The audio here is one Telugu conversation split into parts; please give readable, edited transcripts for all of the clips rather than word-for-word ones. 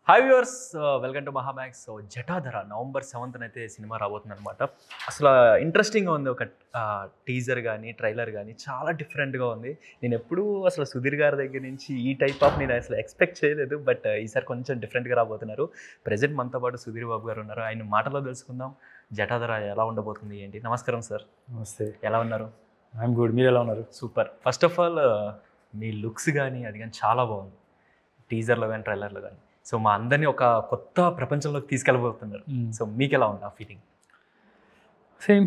Hi viewers, welcome to Mahamax. So Jatadhara November 7th అయితే సినిమా రాబోతుంది అనమాట. అసలు ఇంట్రెస్టింగ్గా ఉంది. ఒక టీజర్ కానీ ట్రైలర్ కానీ చాలా డిఫరెంట్గా ఉంది. నేను ఎప్పుడూ అసలు సుధీర్ గారి దగ్గర నుంచి ఈ టైప్ ఆఫ్ నేను అసలు ఎక్స్పెక్ట్ చేయలేదు. బట్ ఈసారి కొంచెం డిఫరెంట్గా రాబోతున్నారు. ప్రజెంట్ మనతో పాటు సుధీర్ బాబు గారు ఉన్నారు. ఆయన మాటలో తెలుసుకుందాం జటాధర ఎలా ఉండబోతుంది ఏంటి. నమస్కారం సార్. నమస్తే. ఎలా ఉన్నారు? I'm good. మీరు ఎలా ఉన్నారు? Super. First of all me looks కానీ అది కానీ చాలా బాగుంది, టీజర్లో కానీ ట్రైలర్లో కానీ. సో మా అందరినీ ఒక కొత్త ప్రపంచంలోకి తీసుకెళ్ళబోతున్నారు. సో మీకు ఎలా ఉంది ఆ ఫీలింగ్? Same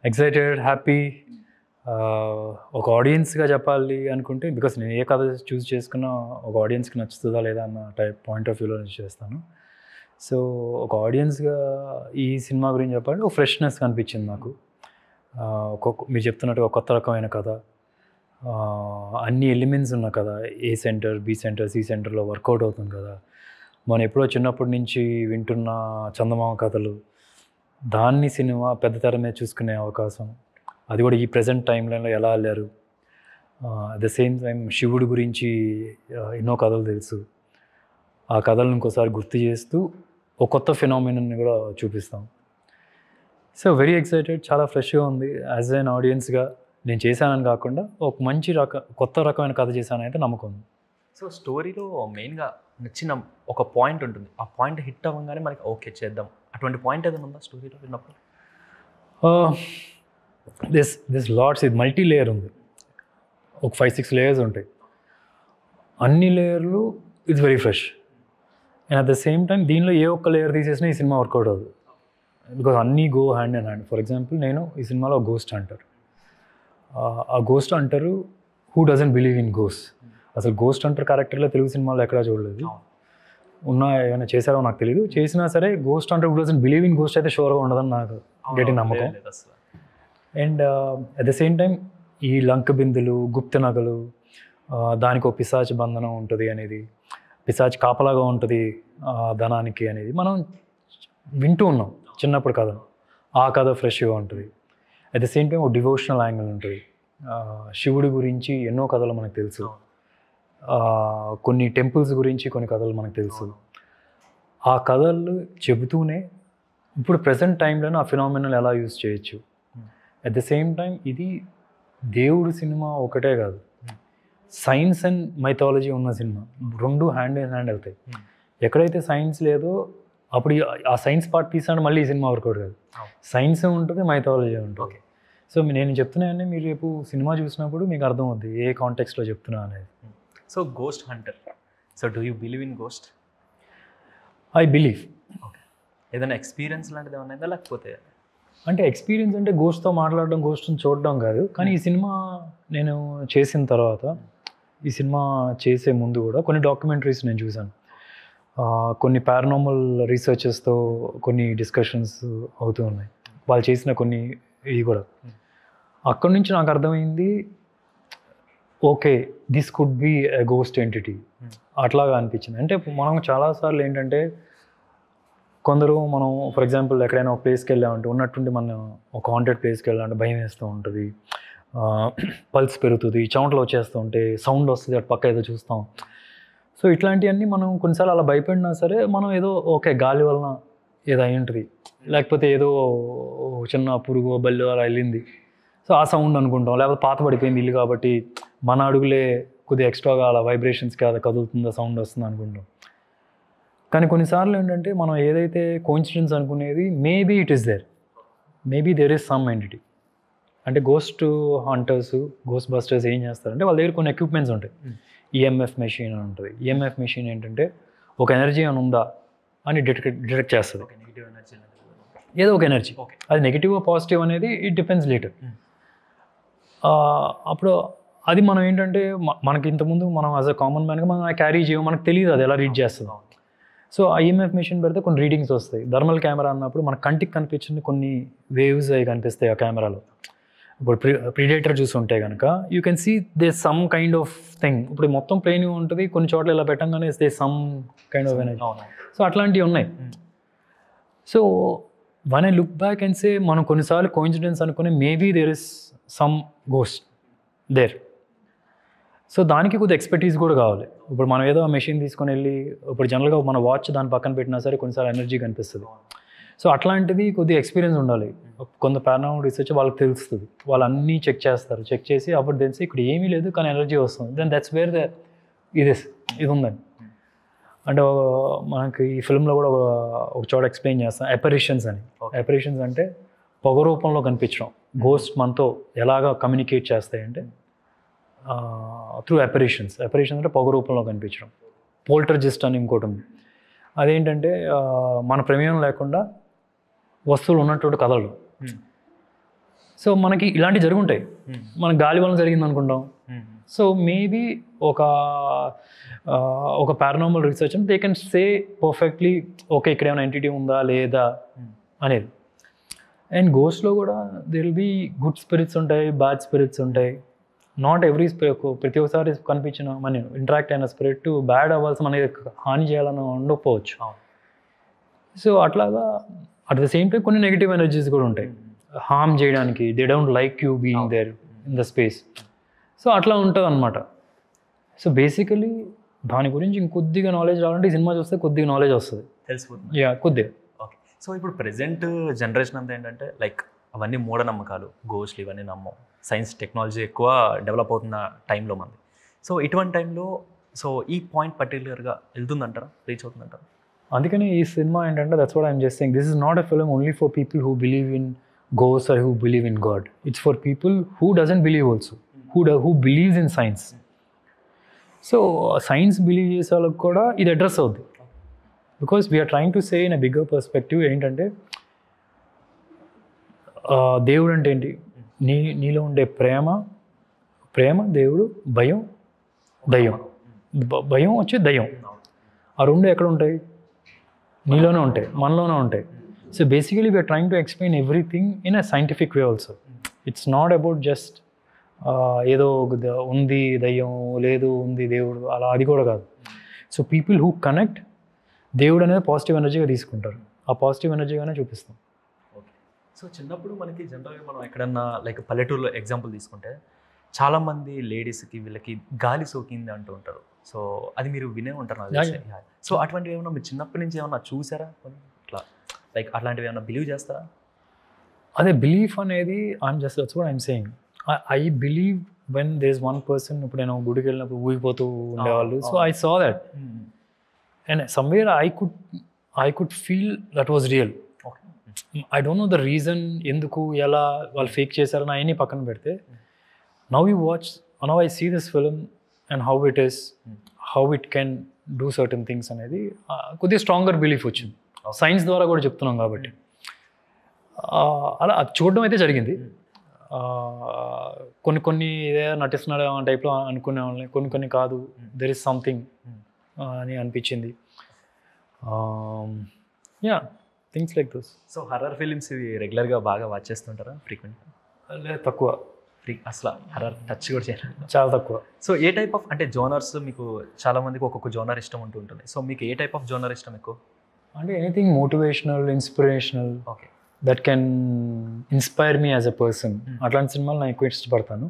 excited, happy. ఒక ఆడియన్స్గా చెప్పాలి అనుకుంటే, బికాస్ నేను ఏ కథ చూస్ చేసుకున్నా ఒక ఆడియన్స్కి నచ్చుతుందా లేదా అన్న పాయింట్ ఆఫ్ వ్యూలో నుంచి చేస్తాను. సో ఒక ఆడియన్స్గా ఈ సినిమా గురించి చెప్పాలంటే ఒక ఫ్రెష్నెస్ కనిపించింది నాకు. మీరు చెప్తున్నట్టు ఒక కొత్త రకమైన కథ, అన్ని ఎలిమెంట్స్ ఉన్న కదా, ఏ సెంటర్, బి సెంటర్, సి సెంటర్లో వర్కౌట్ అవుతుంది కదా. మనం ఎప్పుడో చిన్నప్పటి నుంచి వింటున్న చందమామ కథలు, దాన్ని సినిమా పెద్ద తెర మీద చూసుకునే అవకాశం, అది కూడా ఈ ప్రజెంట్ టైం లైన్లో ఎలా వెళ్ళారు. అట్ ద సేమ్ టైం శివుడి గురించి ఎన్నో కథలు తెలుసు. ఆ కథలను ఇంకోసారి గుర్తు చేస్తూ ఒక కొత్త ఫినామినన్ని కూడా చూపిస్తాం. సో వెరీ ఎక్సైటెడ్, చాలా ఫ్రెష్గా ఉంది. యాజ్ ఎన్ ఆడియన్స్గా నేను చేశానని కాకుండా ఒక మంచి కొత్త రకమైన కథ చేశానైతే నమ్మకం ఉంది. సో స్టోరీలో మెయిన్గా నచ్చిన ఒక పాయింట్ ఉంటుంది. ఆ పాయింట్ హిట్ అవ్వగానే మనకి ఓకే చేద్దాం, అటువంటి పాయింట్ ఏదైనా ఉందా స్టోరీలో విన్నప్పుడు? దిస్ లాట్స్, ఇది మల్టీ లేయర్ ఉంది. ఒక 5-6 లేయర్స్ ఉంటాయి. అన్ని లేయర్లు it's very fresh. And at the same time దీనిలో ఏ ఒక్క లేయర్ తీసేసినా ఈ సినిమా వర్కౌట్ అవ్వదు. బికాజ్ అన్నీ go hand and hand. For example, నేను ఈ సినిమాలో గోస్ట్ అంటారు. ఆ గోస్ట్ అంటారు who doesn't believe in ghost. అసలు గోస్ట్ అంటారు క్యారెక్టర్లో తెలుగు సినిమాలో ఎక్కడా చూడలేదు. ఏమైనా చేశారో నాకు తెలియదు. చేసినా సరే గోస్ట్ అంటారు who doesn't believe in ghost అయితే షూర్గా ఉండదని నాకు గట్టి నమ్మకం. And at the same time ఈ లంక బిందులు, గుప్త నగలు, దానికి ఒక పిశాచి బంధనం ఉంటుంది అనేది, పిశాచి కాపలాగా ఉంటుంది ధనానికి అనేది మనం వింటూ ఉన్నాం చిన్నప్పుడు కథ. ఆ కథ ఫ్రెష్గా ఉంటుంది. అట్ ద సేమ్ టైం ఒక డివోషనల్ యాంగిల్ ఉంటుంది. శివుడి గురించి ఎన్నో కథలు మనకు తెలుసు. కొన్ని టెంపుల్స్ గురించి కొన్ని కథలు మనకు తెలుసు. ఆ కథలు చెబుతూనే ఇప్పుడు ప్రజెంట్ టైంలోనే ఆ ఫినామినల్ ఎలా యూజ్ చేయొచ్చు. అట్ ద సేమ్ టైం ఇది దేవుడు సినిమా ఒకటే కాదు, సైన్స్ అండ్ మైథాలజీ ఉన్న సినిమా. రెండు హ్యాండ్ ఇన్ హ్యాండ్ వెళ్తాయి. ఎక్కడైతే సైన్స్ లేదో అప్పుడు ఆ సైన్స్ పార్ట్ తీసాడు మళ్ళీ ఈ సినిమా వర్కౌట్ కాదు. సైన్స్ ఉంటుంది, మైథాలజీ ఉంటుంది. సో నేను చెప్తున్నాయని మీరు రేపు సినిమా చూసినప్పుడు మీకు అర్థం అవుద్ది ఏ కాంటెక్స్లో చెప్తున్నా అనేది. So ghost Hunter, so do you believe in ghost? I believe. Okay. ఏదైనా ఎక్స్పీరియన్స్ లాంటిది ఏమన్నా లేకపోతే? అంటే ఎక్స్పీరియన్స్ అంటే గోస్ట్తో మాట్లాడడం, గోస్ట్ని చూడడం కాదు. కానీ ఈ సినిమా నేను చేసిన తర్వాత, ఈ సినిమా చేసే ముందు కూడా కొన్ని డాక్యుమెంటరీస్ నేను చూశాను. కొన్ని పారానార్మల్ రీసెర్చెస్తో కొన్ని డిస్కషన్స్ అవుతూ ఉన్నాయి. వాళ్ళు చేసిన కొన్ని ఇవి కూడా. అక్కడి నుంచి నాకు అర్థమైంది, okay this could be a ghost entity. అట్లాగా అనిపించింది. అంటే మనం చాలాసార్లు ఏంటంటే, కొందరు మనం ఫర్ ఎగ్జాంపుల్ ఎక్కడైనా ఒక ప్లేస్కి వెళ్ళామంటే ఉన్నట్టుండి మనం ఒక హాంటెడ్ ప్లేస్కి వెళ్ళాలంటే భయం వేస్తూ ఉంటుంది, పల్స్ పెరుగుతుంది, చెమటలు వచ్చేస్తూ ఉంటే, సౌండ్ వస్తుంది, అటు పక్క ఏదో చూస్తాం. సో ఇట్లాంటివన్నీ మనం కొన్నిసార్లు అలా భయపడినా సరే మనం ఏదో ఓకే గాలి వలన ఏదో అయి ఉంటుంది, లేకపోతే ఏదో చిన్న పురుగు బల్లి అలా వెళ్ళింది, సో ఆ సౌండ్ అనుకుంటాం. లేకపోతే పాత పడిపోయింది ఇల్లు కాబట్టి మన అడుగులే కొద్దిగా ఎక్స్ట్రాగా అలా వైబ్రేషన్స్కి అలా కదులుతుందో సౌండ్ వస్తుంది అనుకుంటాం. కానీ కొన్నిసార్లు ఏంటంటే మనం ఏదైతే కోఇన్సిడెన్స్ అనుకునేది maybe it is there, maybe there is some entity. అంటే గోస్ట్ హంటర్స్, గోస్ట్ బస్టర్స్ ఏం చేస్తారంటే వాళ్ళ దగ్గర కొన్ని ఎక్విప్మెంట్స్ ఉంటాయి. ఈఎంఎఫ్ మెషిన్ అని ఉంటుంది. ఈఎంఎఫ్ మెషిన్ ఏంటంటే ఒక ఎనర్జీ అని ఉందా అని డిటెక్ట్ చేస్తుంది. ఏదో ఒక ఎనర్జీ, అది నెగిటివ్ పాజిటివ్ అనేది ఇట్ డిపెండ్స్ లేటర్. అప్పుడు అది మనం ఏంటంటే మనకి ఇంతకుముందు మనం యాజ్ అ కామన్ మ్యాన్గా మనం క్యారీ చేయము, మనకు తెలియదు అది ఎలా రీడ్ చేస్తుందో. సో ఆ ఈఎంఎఫ్ మెషిన్ పెడితే కొన్ని రీడింగ్స్ వస్తాయి. థర్మల్ కెమెరా అన్నప్పుడు మన కంటికి కనిపించింది కొన్ని వేవ్స్ అవి కనిపిస్తాయి ఆ కెమెరాలో. ఇప్పుడు ప్రిడేటర్ చూసి ఉంటే కనుక you can see they some kind of thing. ఇప్పుడు మొత్తం ప్లేన్ ఉంటుంది, కొన్ని చోట్ల ఇలా పెట్టంగానే they some kind of energy. So అట్లాంటివి ఉన్నాయి. So when I look back and say మనం కొన్నిసార్లు కోఇన్సిడెన్స్ అనుకునే maybe there is some ghost there. So దానికి కొద్దిగా ఎక్స్పర్టీస్ కూడా కావాలి. ఇప్పుడు మనం ఏదో మెషిన్ తీసుకొని వెళ్ళి ఇప్పుడు జనరల్గా మన వాచ్ దాని పక్కన పెట్టినా సరే కొన్నిసార్లు ఎనర్జీ కనిపిస్తుంది. సో అట్లాంటిది కొద్దిగా ఎక్స్పీరియన్స్ ఉండాలి. కొంత పారానార్మల్ రీసెర్చ్ వాళ్ళకి తెలుస్తుంది, వాళ్ళు అన్నీ చెక్ చేస్తారు, చెక్ చేసి అప్పుడు తెలిసి ఇక్కడ ఏమీ లేదు కానీ ఎనర్జీ వస్తుంది, దెన్ దట్స్ వేర్ ఇది ఉందని. అంటే మనకి ఈ ఫిల్మ్లో కూడా ఒక చోట ఎక్స్ప్లెయిన్ చేస్తాం అపరిషన్స్ అని. అపరిషన్స్ అంటే పొగ రూపంలో కనిపించడం. గోస్ట్ మనతో ఎలాగా కమ్యూనికేట్ చేస్తాయంటే త్రూ అపరిషన్స్ అంటే పొగ రూపంలో కనిపించడం. పోల్టర్జిస్ట్ అని ఇంకోటి ఉంది, అదేంటంటే మన ప్రమేయం లేకుండా వస్తువులు ఉన్నట్టు కదలడం. సో మనకి ఇలాంటివి జరుగుంటాయి, మనకి గాలి వలన జరిగింది అనుకుంటాం. సో మేబీ ఒక paranormal research they can say perfectly okay ఇక్కడ ఏమైనా ఎంటిటీ ఉందా లేదా అనేది. అండ్ గోస్ట్లో కూడా దిర్ విల్ బీ గుడ్ స్పిరిట్స్ ఉంటాయి, బ్యాడ్ స్పిరిట్స్ ఉంటాయి. నాట్ ఎవ్రీ ప్రతి ఒక్కసారి కనిపించిన మన ఇంటరాక్ట్ అయిన స్పిరిట్ బ్యాడ్ అవ్వాల్సి మనకి హాని చేయాలని ఉండకపోవచ్చు. సో అట్లాగా అట్ ద సేమ్ టైం కొన్ని నెగిటివ్ ఎనర్జీస్ కూడా ఉంటాయి, హార్మ్ చేయడానికి. They don't like you being there in the space. So అట్లా ఉంటుంది అనమాట. సో బేసికలీ దాని గురించి ఇంకొద్దిగా నాలెడ్జ్ రావాలంటే ఈ సినిమా చూస్తే కొద్దిగా నాలెడ్జ్ వస్తుంది, తెలిసిపోతుంది. యా కొద్దిగా. ఓకే. సో ఇప్పుడు ప్రెజెంట్ జనరేషన్ అంతా ఏంటంటే లైక్ అవన్నీ మూఢనమ్మకాలు, గోస్ట్లు ఇవన్నీ నమ్మం. సైన్స్ టెక్నాలజీ ఎక్కువ డెవలప్ అవుతున్న టైంలో మంది. సో ఇటువంటి టైంలో సో ఈ పాయింట్ పర్టికులర్గా వెళ్తుందంటారా, రీచ్ అవుతుందంటారా? అందుకని ఈ సినిమా ఏంటంటే that's what I'm just saying, this is not a film only for people who believe in ghosts or who believe in God. It's for people who doesn't believe also, who believes in science. So science believe చేసే వాళ్ళకి కూడా ఇది అడ్రస్ అవుద్ది. Because we're trying to say in a bigger perspective ఏంటంటే దేవుడు అంటే ఏంటి, నీలో ఉండే ప్రేమ దేవుడు, దయ్యం భయం వచ్చి దయ్యం. ఆ రెండు ఎక్కడ ఉంటాయి? నీలోనే ఉంటాయి, మనలోనే ఉంటాయి. So basically we are trying to explain everything in a scientific way also. It's not about just ఏదో ఉంది దయ్యం లేదు ఉంది దేవుడు అలా, అది కూడా కాదు. సో పీపుల్ హూ కనెక్ట్ దేవుడు అనేది పాజిటివ్ ఎనర్జీగా తీసుకుంటారు, ఆ పాజిటివ్ ఎనర్జీగానే చూపిస్తాం. ఓకే. సో చిన్నప్పుడు మనకి జనరల్గా మనం ఎక్కడన్నా లైక్ పల్లెటూరులో ఎగ్జాంపుల్ తీసుకుంటే చాలామంది లేడీస్కి వీళ్ళకి గాలి సోకింది అంటూ ఉంటారు. సో అది మీరు వినే ఉంటారు నాకు తెలిసి. సో అటువంటివి ఏమన్నా మీరు చిన్నప్పటి నుంచి ఏమన్నా చూసారా? ఇట్లా లైక్ అట్లాంటివి ఏమన్నా బిలీవ్ చేస్తారా? అదే బిలీఫ్ అనేది that's what I'm saying. I believe when there is one person. ఇప్పుడు నేను గుడికి వెళ్ళినప్పుడు ఊగిపోతూ ఉండేవాళ్ళు. So I saw that and somewhere I could feel that was real. I don't know the reason, ఎందుకు ఎలా వాళ్ళు ఫేక్ చేశారని అవన్నీ పక్కన పెడితే, now you watch, now I see this film and how it is, how it can do certain things అనేది కొద్దిగా స్ట్రాంగర్ బిలీఫ్ వచ్చింది. సైన్స్ ద్వారా కూడా చెప్తున్నాం కాబట్టి అలా అది చూడడం అయితే జరిగింది. కొన్ని ఇదే నటిస్తున్నాడు ఆ టైప్లో అనుకునే వాళ్ళని, కొన్ని కాదు, దెర్ ఇస్ సంథింగ్ అని అనిపించింది. Yeah, things like this. So horror films ఇవి రెగ్యులర్గా బాగా వాచ్ చేస్తుంటారా? ఫ్రీక్వెంట్గా? లేదు, తక్కువ. అసలు హర్రర్ టచ్ కూడా చేయరు, చాలా తక్కువ. సో ఏ టైప్ ఆఫ్ అంటే జోనర్స్ మీకు చాలామందికి ఒక్కొక్క జోనర్ ఇష్టం ఉంటూ ఉంటుంది. సో మీకు ఏ టైప్ ఆఫ్ జోనర్ ఇష్టం ఎక్కువ? అంటే anything motivational, inspirational, okay, that can inspire me as a person. అట్లాంటి సినిమాలు నేను ఎక్కువ ఇష్టపడతాను.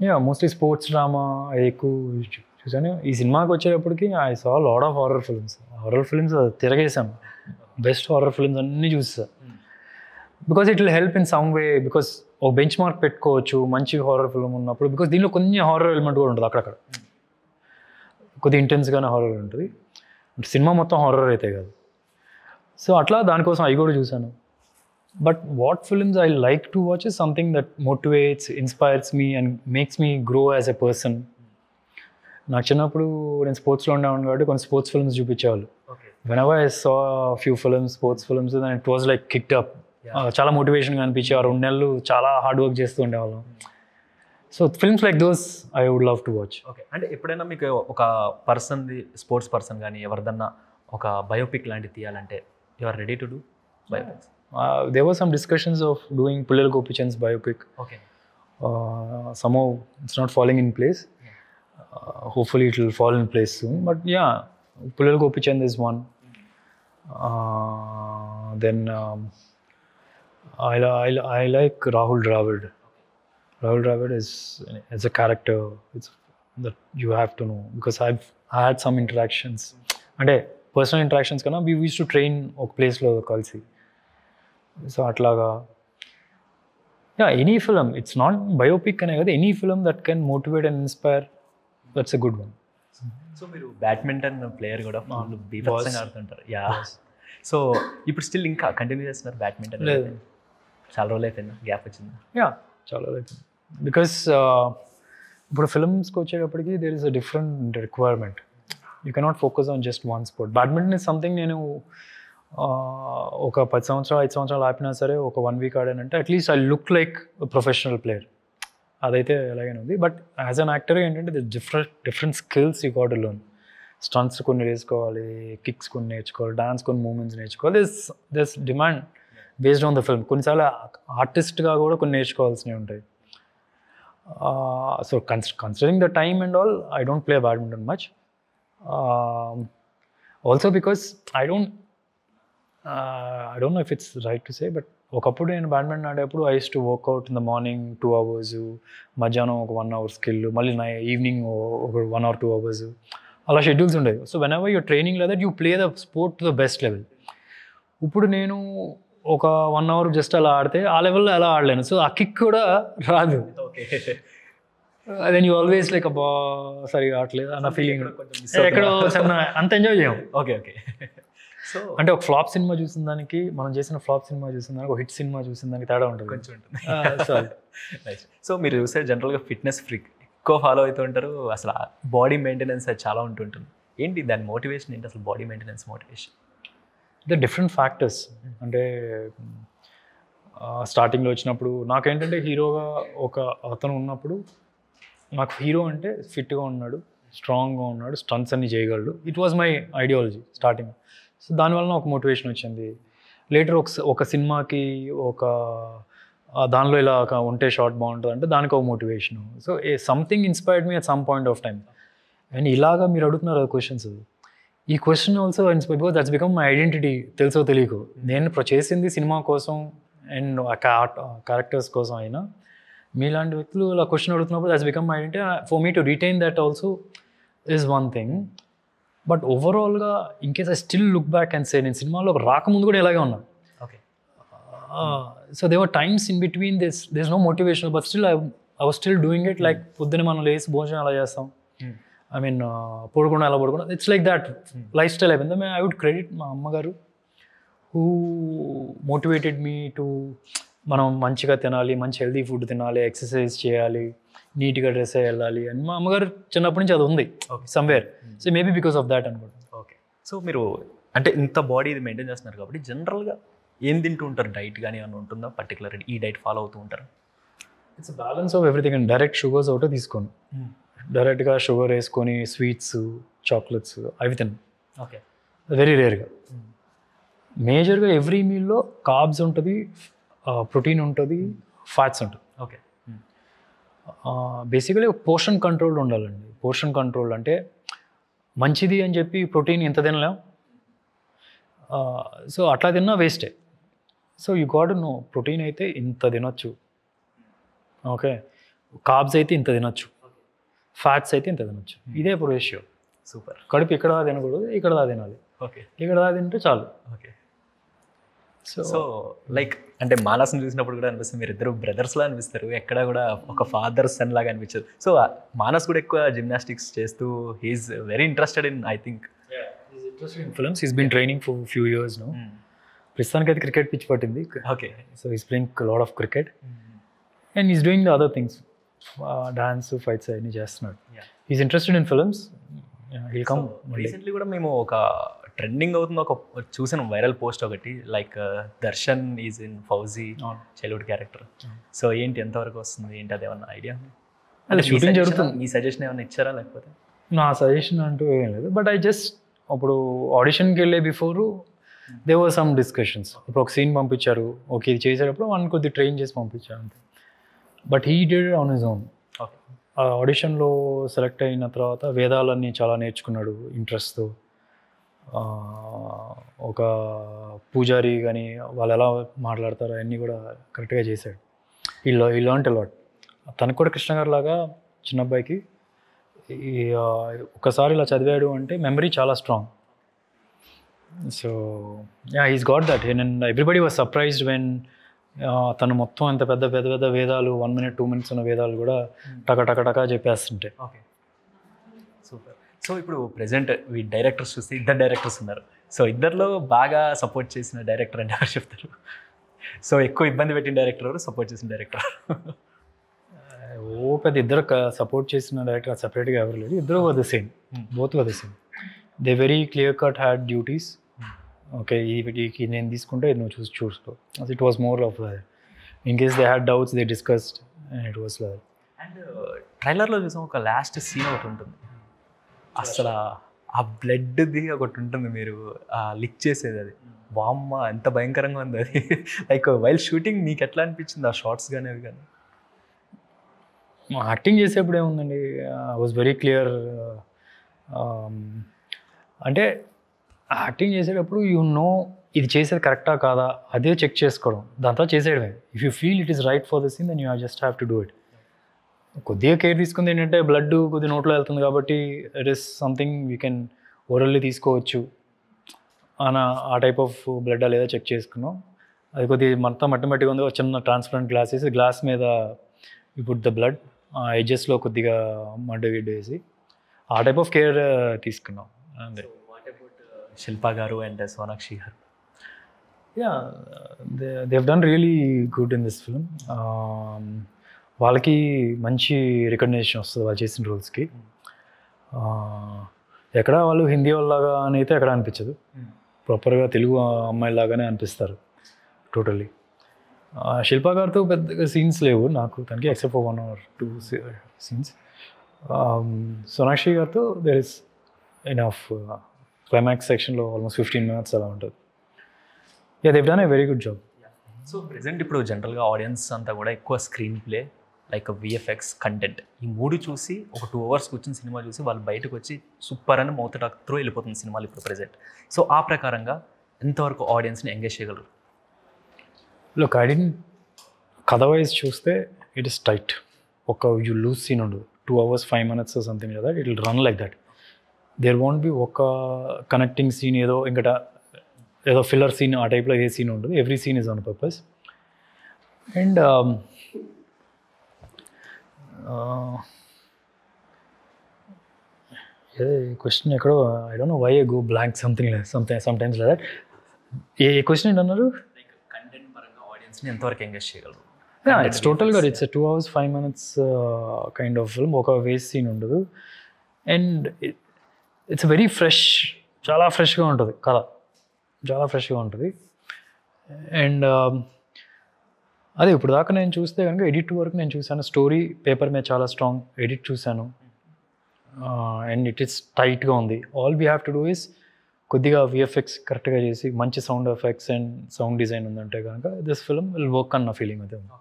యా, మోస్ట్లీ స్పోర్ట్స్ డ్రామా అది ఎక్కువ చూసాను. ఈ సినిమాకి వచ్చేటప్పటికి I saw lot of horror films తిరగేసాను. బెస్ట్ హారర్ ఫిల్మ్స్ అన్నీ చూసా. Because it will help in some way. Because ఒక బెంచ్ మార్క్ పెట్టుకోవచ్చు మంచి హారర్ ఫిల్మ్ ఉన్నప్పుడు. బికాస్ దీనిలో కొంచెం హారర్ ఎలిమెంట్ కూడా ఉంటుంది, అక్కడక్కడ కొద్దిగా ఇంటెన్స్గానే హారర్ ఉంటుంది. సినిమా మొత్తం హారర్ అయితే కాదు. సో అట్లా దానికోసం అవి కూడా చూశాను. But what films I like to watch is something that motivates, inspires me and makes me grow as a person. నాకు చిన్నప్పుడు నేను స్పోర్ట్స్లో ఉండేవాడిని కాబట్టి కొన్ని స్పోర్ట్స్ ఫిల్మ్స్ చూపించేవాళ్ళు. Whenever I saw few films, sports films, then it was like kicked up. చాలా మోటివేషన్గా అనిపించి ఆ 2 నెలలు చాలా హార్డ్ వర్క్ చేస్తూ ఉండేవాళ్ళం. So films like those I would love to watch. Okay. అంటే ఎప్పుడైనా మీకు ఒక పర్సన్ది, స్పోర్ట్స్ పర్సన్ కానీ ఎవరిదన్నా ఒక బయోపిక్ లాంటివి తీయాలంటే you are ready to do biopics? There were some discussions of doing Pullal Gopichand's biopic. Okay. Somehow it's not falling in place. Hopefully it will fall in place soon. But yeah, Pullal Gopichand is one. Then I like Rahul Dravid. Rahul Dravid is a character. It's that you have to know because I had some interactions. అంటే పర్సనల్ ఇంటరాక్షన్స్ కన్నా వీ యూస్ టు ట్రైన్ ఒక ప్లేస్లో కలిసి. సో అట్లాగా any film, it's not biopic అనే కదా, any film that can motivate and inspire, that's a good one. So మీరు బ్యాడ్మింటన్ ప్లేయర్ కూడా బీభత్సంగా ఆడుతుంటారు. యా. సో ఇప్పుడు స్టిల్ ఇంకా కంటిన్యూ చేస్తున్నారు బ్యాడ్మింటన్? లేదు, చాలా రోజులు అయిపోయిందా, గ్యాప్ వచ్చిందా? యా చాలా అవుతుంది. బికాస్ ఇప్పుడు ఫిల్మ్స్కి వచ్చేటప్పటికి there is a different requirement. You cannot focus on just one sport. Badminton is something నేను ఒక 10 సంవత్సరాలు 5 సంవత్సరాలు ఆపినా సరే ఒక 1 వీక్ ఆడానంటే at least I look like professional player. అదైతే ఎలాగైనా ఉంది. బట్ యాజ్ అన్ యాక్టర్ ఏంటంటే different skills you got to learn. Stunts కొన్ని నేర్చుకోవాలి, కిక్స్ కొన్ని నేర్చుకోవాలి, డాన్స్ కొన్ని మూమెంట్స్ నేర్చుకోవాలి. This demand based on the film. కొన్నిసార్లు ఆర్టిస్ట్గా కూడా కొన్ని నేర్చుకోవాల్సినవి ఉంటాయి. So considering the time and all, I don't play badminton much. Also because I don't know if it's right to say, but ఒకప్పుడు నేను బ్యాడ్మింటన్ ఆడేప్పుడు I use to work out in the morning 2 hours, మధ్యాహ్నం ఒక 1 hour స్కిల్, మళ్ళీ ఈవినింగ్ ఒక 1 or 2 hours, అలా షెడ్యూల్స్ ఉండేవి. So whenever you're training లేదా you play the sport to the best level. ఇప్పుడు నేను ఒక 1 hour జస్ట్ అలా ఆడితే ఆ లెవెల్లో ఎలా ఆడలేను. సో ఆ కిక్ కూడా రాదు. దెన్ యూ ఆల్వేస్ లైక్ అబ్బా సరిగా ఆడలేదు అన్న ఫీలింగ్. ఎక్కడో అంత ఎంజాయ్ చేయం. ఓకే. సో అంటే ఒక ఫ్లాప్ సినిమా చూసిన దానికి, మనం చేసిన ఫ్లాప్ సినిమా చూసిన దానికి, ఒక హిట్ సినిమా చూసిన దానికి తేడా ఉంటుంది కొంచెం ఉంటుంది. సో మీరు చూస్తే జనరల్గా ఫిట్నెస్ ఫ్రీక్ ఎక్కువ ఫాలో అవుతూ ఉంటారు. అసలు బాడీ మెయింటెనెన్స్ అది చాలా ఉంటుంటుంది. ఏంటి దాని మోటివేషన్ ఏంటి అసలు, body maintenance motivation? The different factors. అంటే స్టార్టింగ్లో వచ్చినప్పుడు నాకేంటంటే హీరోగా ఒక అతను ఉన్నప్పుడు నాకు హీరో అంటే ఫిట్గా ఉన్నాడు, స్ట్రాంగ్గా ఉన్నాడు, స్టంట్స్ అన్ని చేయగలడు. It was my ideology starting. So దానివల్ల ఒక మోటివేషన్ వచ్చింది. లేటర్ ఒక సినిమాకి దానిలో ఇలా ఉంటే షార్ట్ బాగుంటుంది అంటే దానికి ఒక motivation. So something inspired me at some point of time. And ఇలాగా మీరు అడుగుతున్నారు క్వశ్చన్స్. ఈ question also inspire because that's become my identity. తెలుసో తెలియకు నేను చేసింది సినిమా కోసం అండ్ క్యారెక్టర్స్ కోసం అయినా మీలాంటి వ్యక్తులు ఇలా క్వశ్చన్ అడుగుతున్నప్పుడు that's become my identity. For me to retain that also is one thing. But ఓవరాల్గా in case I still look back and say, నేను సినిమాలో రాకముందు కూడా ఇలాగే ఉన్నాను. Okay. So they were times in between this there no motivation, but still I was still doing it. Like పొద్దున్న మనం లేసి భోజనం అలా చేస్తాం, ఐ మీన్ పడుకుండా ఎలా పడుకుండా, it's like that lifestyle అయిపోయింది. ఐ వుడ్ క్రెడిట్ మా అమ్మగారు హూ మోటివేటెడ్ మీ టు మనం మంచిగా తినాలి, మంచి హెల్తీ ఫుడ్ తినాలి, ఎక్సర్సైజ్ చేయాలి, నీట్గా డ్రెస్ అయ్యి వెళ్ళాలి అని. మా అమ్మగారు చిన్నప్పటి నుంచి అది ఉంది somewhere. So maybe because of that అనుకోండి. ఓకే. సో మీరు అంటే ఇంత బాడీ ఇది మెయింటైన్ చేస్తున్నారు కాబట్టి జనరల్గా ఏం తింటూ ఉంటారు? డైట్ కానీ ఏమైనా ఉంటుందా పర్టికులర్? ఈ డైట్ ఫాలో అవుతూ ఉంటారు? It's balance of everything. And direct sugars ఒకటే తీసుకోండి. డైరెక్ట్గా షుగర్ వేసుకొని స్వీట్స్, చాక్లెట్స్ అవి తిన్నాను. ఓకే. వెరీ రేర్గా. మేజర్గా ఎవ్రీ మీల్లో కార్బ్స్ ఉంటుంది, ప్రోటీన్ ఉంటుంది, ఫ్యాట్స్ ఉంటుంది. ఓకే. బేసికలీ పోర్షన్ కంట్రోల్ ఉండాలండి. పోర్షన్ కంట్రోల్ అంటే మంచిది అని చెప్పి ప్రోటీన్ ఇంత తినలేం, సో అట్లా తిన్నా వేస్టే. So you got to know protein అయితే ఇంత తినొచ్చు, ఓకే, కార్బ్స్ అయితే ఇంత తినొచ్చు, ఫ్యాట్స్ అయితే ఇంత తినొచ్చు. ఇదే రేషియో. సూపర్. కడుపు ఇక్కడ తినకూడదు, ఇక్కడ తినాలి. ఓకే. ఇక్కడ తింటే చాలు. ఓకే. సో లైక్ అంటే మానస్ని చూసినప్పుడు కూడా అనిపిస్తుంది మీరు ఇద్దరు బ్రదర్స్లా అనిపిస్తారు. ఎక్కడ కూడా ఒక ఫాదర్ సన్ లాగా అనిపించదు. సో మానస్ కూడా ఎక్కువ జిమ్నాస్టిక్స్ చేస్తూ he is very interested in, I think films. He's been training for few years now. ప్రస్తుతానికి అయితే క్రికెట్ పిచ్ పట్టింది. Okay. So he's playing lot of cricket and he's doing the other things, dance, fights అన్నీ చేస్తున్నాడు. He's interested in films. He'll come. Recently కూడా మేము ఒక ట్రెండింగ్ అవుతుంది ఒక చూసాను వైరల్ పోస్ట్ ఒకటి, like Darshan is in Fauji childhood character. So ఏంటి ఎంతవరకు వస్తుంది ఏంటి, అది ఏమన్నా ఐడియా? అదే షూటింగ్ జరుగుతుంది. మీ సజెషన్ ఏమైనా ఇచ్చారా లేకపోతే? నా సజెషన్ అంటూ ఏం లేదు. బట్ ఐ జస్ట్ అప్పుడు ఆడిషన్కి వెళ్ళే before they were some discussions. ఇప్పుడు ఒక సీన్ పంపించారు, ఓకే ఇది చేసేటప్పుడు వన్ కొద్ది ట్రైన్ చేసి పంపించారు అంతే. But he did on his own. ఆ ఆడిషన్లో సెలెక్ట్ అయిన తర్వాత వేదాలన్నీ చాలా నేర్చుకున్నాడు ఇంట్రెస్ట్తో. ఒక పూజారి కానీ వాళ్ళు ఎలా మాట్లాడతారో అవన్నీ కూడా కరెక్ట్గా చేశాడు. ఈ లర్న్ట్ అలాట్. తనకు కూడా కృష్ణ గారు లాగా చిన్న అబ్బాయికి ఈ ఒకసారి ఇలా చదివాడు అంటే మెమరీ చాలా strong. So is got that. And everybody was surprised when తను మొత్తం అంత పెద్ద పెద్ద పెద్ద వేదాలు 1 minute 2 minutes ఉన్న వేదాలు కూడా టక చెప్పేస్తుంటే. Okay, super. సో ఇప్పుడు ప్రెసెంట్ ఈ డైరెక్టర్స్ చూస్తే 2 డైరెక్టర్స్ ఉన్నారు. సో ఇద్దరిలో బాగా సపోర్ట్ చేసిన డైరెక్టర్ అంటే ఎవరు చెప్తారు? సో ఎక్కువ ఇబ్బంది పెట్టిన డైరెక్టర్ ఎవరు, సపోర్ట్ చేసిన డైరెక్టర్? పెద్ద ఇద్దరు సపోర్ట్ చేసిన డైరెక్టర్ సపరేట్గా ఎవరు లేదు. ఇద్దరు were the same, both were the same. They very clear cut had duties. Okay, ఈ నేను తీసుకుంటే ఇది నువ్వు చూసుకో. It was more of in case they had doubts they discussed and it was like. And ట్రైలర్లో చూసాం ఒక లాస్ట్ సీన్ ఒకటి ఉంటుంది, అసలు ఆ బ్లడ్ది ఒకటి ఉంటుంది, మీరు లిక్ చేసేది, అది వామ్మ ఎంత భయంకరంగా ఉంది అది. లైక్ వైల్ షూటింగ్ మీకు ఎట్లా అనిపించింది ఆ షార్ట్స్ కానీ అవి కానీ? యాక్టింగ్ చేసేప్పుడు ఏముందండి, ఐ వాజ్ వెరీ క్లియర్. అంటే యాక్టింగ్ చేసేటప్పుడు ఇది చేసేది కరెక్టా కాదా అదే చెక్ చేసుకోవడం, దాంతో చేసేయడమే. If you feel it is right for the scene then you just have to do it. కొద్దిగా కేర్ తీసుకుంది ఏంటంటే బ్లడ్ కొద్దిగా నోట్లో వెళ్తుంది కాబట్టి it is something you can orally తీసుకోవచ్చు ఆ టైప్ ఆఫ్ బ్లడ్ లేదా చెక్ చేసుకున్నాం. అది కొద్దిగా మొత్తం మట్టిగా ఉంది, చిన్న ట్రాన్స్పరెంట్ గ్లాస్ వేసి గ్లాస్ మీద యూ పుట్ ద బ్లడ్, ఎడ్జెస్లో కొద్దిగా గిడ్డ వేసి ఆ టైప్ ఆఫ్ కేర్ తీసుకున్నాం. అంతే. శిల్పా గారు అండ్ సోనాక్షి గారు, they have done really good in this film. వాళ్ళకి మంచి రికగ్నేషన్ వస్తుంది వాళ్ళు చేసిన రోల్స్కి. ఎక్కడ వాళ్ళు హిందీ వాళ్ళలాగా అని అయితే ఎక్కడ అనిపించదు, ప్రాపర్గా తెలుగు అమ్మాయిలాగానే అనిపిస్తారు టోటల్లీ. శిల్పా గారితో పెద్దగా సీన్స్ లేవు నాకు తనకి, except for 1 or 2 scenes. Sonakshi గారితో దేర్ ఇస్ ఎనఫ్. క్లైమాక్స్ సెక్షన్లో ఆల్మోస్ట్ 15 minutes అలా ఉంటుంది. Dev done a very good job. So present ఇప్పుడు జనరల్గా ఆడియన్స్ అంతా కూడా ఎక్కువ screen play, like VFX, content, ఈ 3 చూసి ఒక 2 hours కూర్చుని సినిమా చూసి వాళ్ళు బయటకు వచ్చి సూపర్ అని మౌత్ టాక్ త్రూ వెళ్ళిపోతుంది సినిమాలు ఇప్పుడు ప్రెసెంట్. సో ఆ ప్రకారంగా ఎంతవరకు ఆడియన్స్ని ఎంగేజ్ చేయగలరు? కథ వైజ్ చూస్తే ఇట్ ఇస్ టైట్. ఒక యూ లూజ్ సీన్ ఉండదు. 2 hours 5 minutes సంథింగ్ కదా, it will run like that. There won't be ఒక కనెక్టింగ్ సీన్ ఏదో ఫిల్లర్ సీన్ ఆ టైప్లో ఏ సీన్ ఉండదు. Every scene is on purpose. And question ఎక్కడో I don't know why I go blank sometimes like that. ఏ క్వశ్చన్ ఏంటన్నారు? కంటెంట్ పరంగా ఆడియన్స్ని ఎంతవరకు ఎంగేజ్ చేయగలరు? ఇట్స్ టోటల్గా it's 2 hours 5 minutes kind of film. ఒక వేస్ట్ సీన్ ఉండదు. అండ్ ఇట్స్ వెరీ ఫ్రెష్, చాలా ఫ్రెష్గా ఉంటుంది కథ, చాలా ఫ్రెష్గా ఉంటుంది. అండ్ అదే ఇప్పుడు దాకా నేను చూస్తే కనుక ఎడిట్ వరకు నేను చూశాను. స్టోరీ పేపర్ మీద చాలా స్ట్రాంగ్, ఎడిట్ చూశాను. అండ్ ఇట్ ఈస్ టైట్గా ఉంది. All we have to do is కొద్దిగా విఎఫ్ఎక్స్ కరెక్ట్గా చేసి మంచి sound effects and sound design ఉందంటే కనుక దిస్ ఫిల్మ్ విల్ వర్క్ అన్న ఫీలింగ్ అయితే ఉంది.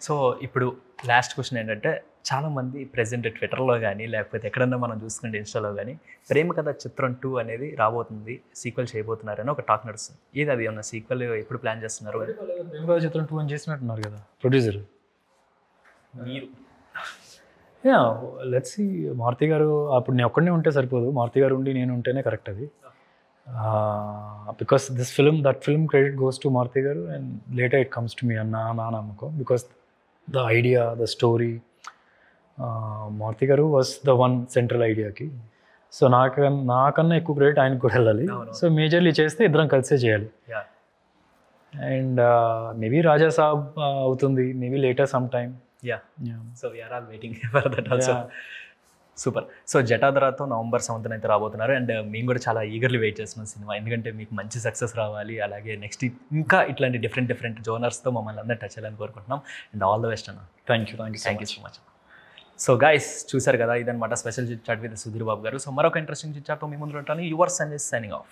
సో ఇప్పుడు లాస్ట్ క్వశ్చన్ ఏంటంటే, చాలామంది ప్రెజెంట్ ట్విట్టర్లో కానీ లేకపోతే ఎక్కడన్నా మనం చూసుకుంటే ఇన్స్టాలో కానీ ప్రేమ కథ చిత్రం 2 అనేది రాబోతుంది, సీక్వెల్ చేయబోతున్నారని ఒక టాక్ నడుస్తుంది. ఏది అది ఏమన్నా సీక్వెల్ ఎప్పుడు ప్లాన్ చేస్తున్నారు? ప్రేమ కథ చిత్రం 2 అని చేసినట్టున్నారు కదా ప్రొడ్యూసర్. మీరు లెట్స్ సీ. మారుతి గారు అప్పుడు నేను ఒక్కడనే ఉంటే సరిపోదు, మారుతి గారు ఉండి నేను ఉంటేనే కరెక్ట్ అది. Because that film credit goes to Maruti garu and later it comes to me అన్న నా నమ్మకం. Because the idea, the story, Maruti garu was the one central ఐడియాకి. సో నాకన్నా ఎక్కువ క్రెడిట్ ఆయనకు కూడా వెళ్ళాలి. సో మేజర్లీ చేస్తే ఇద్దరం కలిసే చేయాలి. అండ్ మేబీ రాజా సాబ్ అవుతుంది, maybe later some time. So we're all waiting for that also. Super. So జటాధరాతో November 7th అయితే రాబోతున్నారు. అండ్ మేము కూడా చాలా ఈగర్లీ వెయిట్ చేస్తున్నాం సినిమా, ఎందుకంటే మీకు మంచి సక్సెస్ రావాలి, అలాగే నెక్స్ట్ ఇంకా ఇట్లాంటి డిఫరెంట్ జోనర్స్తో మమ్మల్ని అందరూ టచ్ చేయాలని కోరుకుంటున్నాం. అండ్ ఆల్ ద బెస్ట్ అన్న. Thank you so much. So guys చూసారు కదా, ఇదన్నమాట special chit chat with Sudheer Babu garu. So మరొక ఇంట్రెస్టింగ్ చిట్ చాట్తో మీ ముందు ఉంటాను. Your Sanjay signing of.